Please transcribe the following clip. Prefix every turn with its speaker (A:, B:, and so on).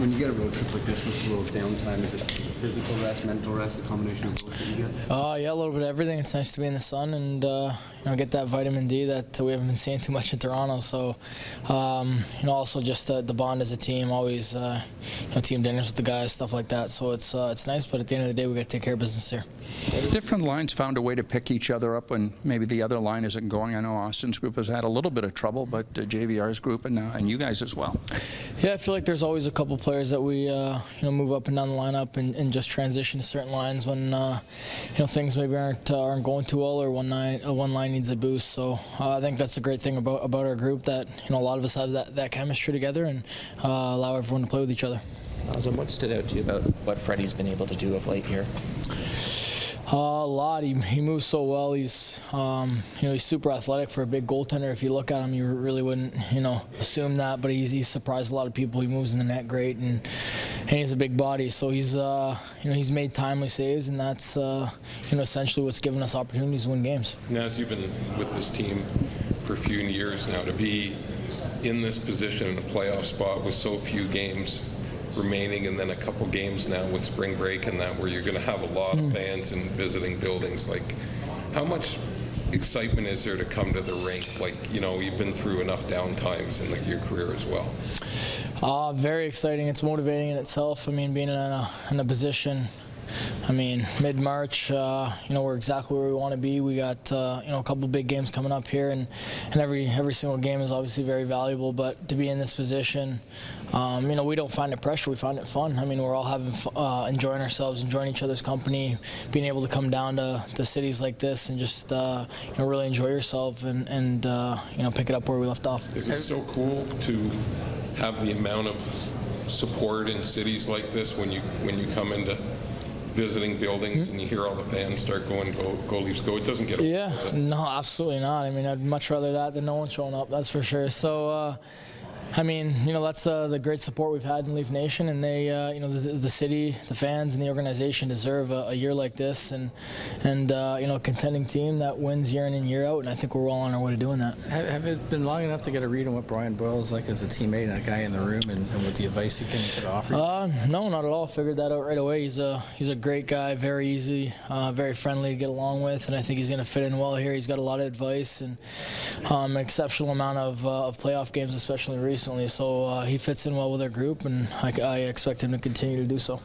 A: When you get a road trip like this with a little downtime, is it physical rest, mental rest, a combination of both that you get?
B: Yeah, a little bit of everything. It's nice to be in the sun and get that vitamin D that we haven't been seeing too much in Toronto. So, also just the bond as a team, always team dinners with the guys, stuff like that. So it's nice, but at the end of the day, we got to take care of business here.
C: Different lines found a way to pick each other up when maybe the other line isn't going. I know Austin's group has had a little bit of trouble, but JVR's group and you guys as well.
B: Yeah, I feel like there's always a couple players that we move up and down the lineup and just transition to certain lines when things maybe aren't going too well or one line needs a boost. So I think that's a great thing about our group, that a lot of us have that chemistry together and allow everyone to play with each other.
D: Nazem, what stood out to you about what Freddie's been able to do of late here?
B: A lot. He moves so well. He's he's super athletic for a big goaltender. If you look at him, you really wouldn't assume that, but he's surprised a lot of people. He moves in the net great, and he's a big body. So he's he's made timely saves, and that's essentially what's given us opportunities to win games.
E: Naz, you've been with this team for a few years now. To be in this position in a playoff spot with so few games remaining, and then a couple games now with spring break and that, where you're going to have a lot of fans and visiting buildings, like, how much excitement is there to come to the rink? Like, you've been through enough down times in your career as well.
B: Very exciting. It's motivating in itself. I mean, being in a position, mid-March, we're exactly where we want to be. We got a couple big games coming up here, and every single game is obviously very valuable. But to be in this position, we don't find it pressure. We find it fun. We're all having enjoying ourselves, enjoying each other's company, being able to come down to cities like this and just really enjoy yourself and pick it up where we left off.
E: Is it still cool to have the amount of support in cities like this when you come into visiting buildings and you hear all the fans start going, go Leafs, go? It doesn't get old, does it?
B: No, absolutely not. I'd much rather that than no one showing up, that's for sure. So that's the great support we've had in Leaf Nation, and they, the city, the fans, and the organization deserve a year like this, and a contending team that wins year in and year out, and I think we're well on our way to doing that.
F: Have it been long enough to get a read on what Brian Boyle is like as a teammate and a guy in the room, and what the advice he can offer?
B: No, not at all. Figured that out right away. He's a great guy, very easy, very friendly to get along with, and I think he's going to fit in well here. He's got a lot of advice and an exceptional amount of playoff games, especially recently. So he fits in well with our group, and I expect him to continue to do so.